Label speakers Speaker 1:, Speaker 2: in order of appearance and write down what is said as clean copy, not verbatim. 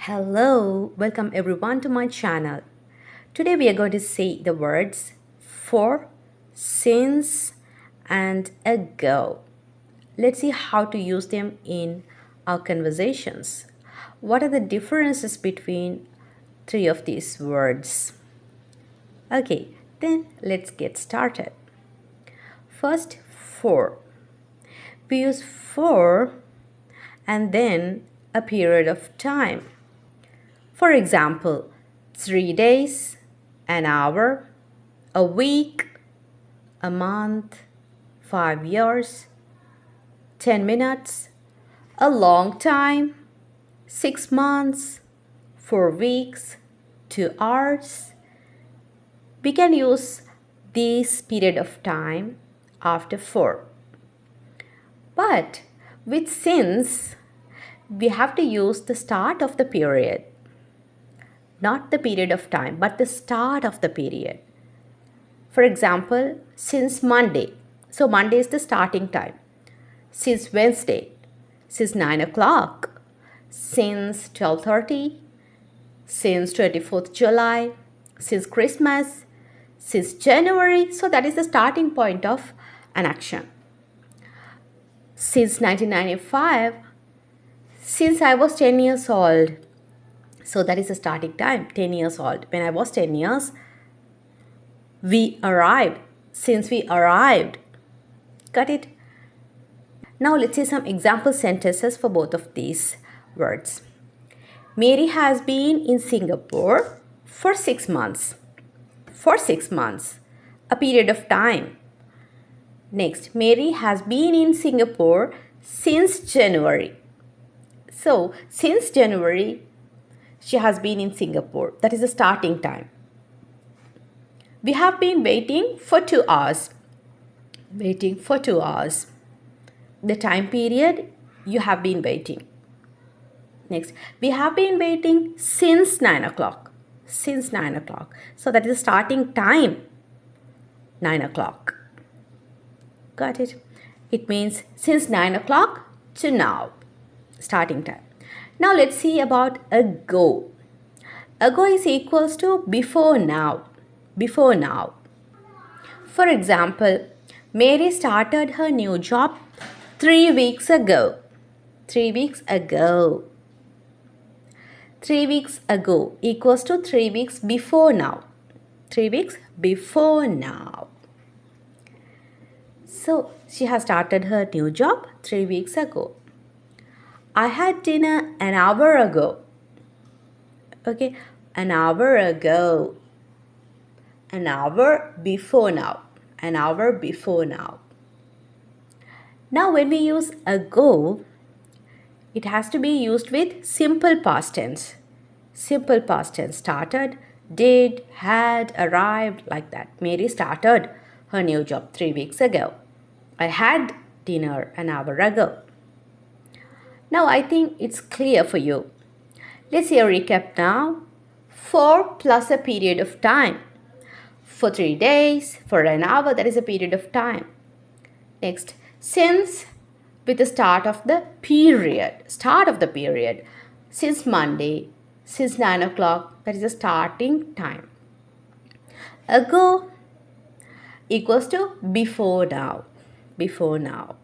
Speaker 1: Hello, welcome everyone to my channel. Today we are going to say the words for, since, and ago. Let's see how to use them in our conversations. What are the differences between three of these words? Okay, then let's get started. First, for. We use for and then a period of time. For example, 3 days, an hour, a week, a month, 5 years, 10 minutes, a long time, 6 months, 4 weeks, 2 hours. We can use this period of time after for. But with since, we have to use the start of the period. Not the period of time, but the start of the period. For example, since Monday. So Monday is the starting time. Since Wednesday. Since 9 o'clock. Since 12:30. Since 24th July. Since Christmas. Since January. So that is the starting point of an action. Since 1995. Since I was 10 years old. So that is the starting time, 10 years old. When I was 10 years, we arrived. Since we arrived. Got it? Now let's see some example sentences for both of these words. Mary has been in Singapore for 6 months. For 6 months. A period of time. Next, Mary has been in Singapore since January. So, since January, she has been in Singapore. That is the starting time. We have been waiting for 2 hours. Waiting for 2 hours. The time period you have been waiting. Next, we have been waiting since 9 o'clock. Since 9 o'clock. So that is the starting time. 9 o'clock. Got it? It means since 9 o'clock to now. Starting time. Now let's see about ago. Ago is equals to before now. Before now. For example, Mary started her new job 3 weeks ago. 3 weeks ago. 3 weeks ago equals to 3 weeks before now. 3 weeks before now. So, she has started her new job 3 weeks ago. I had dinner an hour ago. Okay, an hour ago. An hour before now. An hour before now. Now when we use ago, it has to be used with simple past tense. Simple past tense. Started, did, had, arrived, like that. Mary started her new job 3 weeks ago. I had dinner an hour ago. Now I think it's clear for you. Let's see a recap now. For plus a period of time. For 3 days, for an hour, that is a period of time. Next, since with the start of the period. Start of the period. Since Monday, since 9 o'clock, that is the starting time. Ago equals to before now. Before now.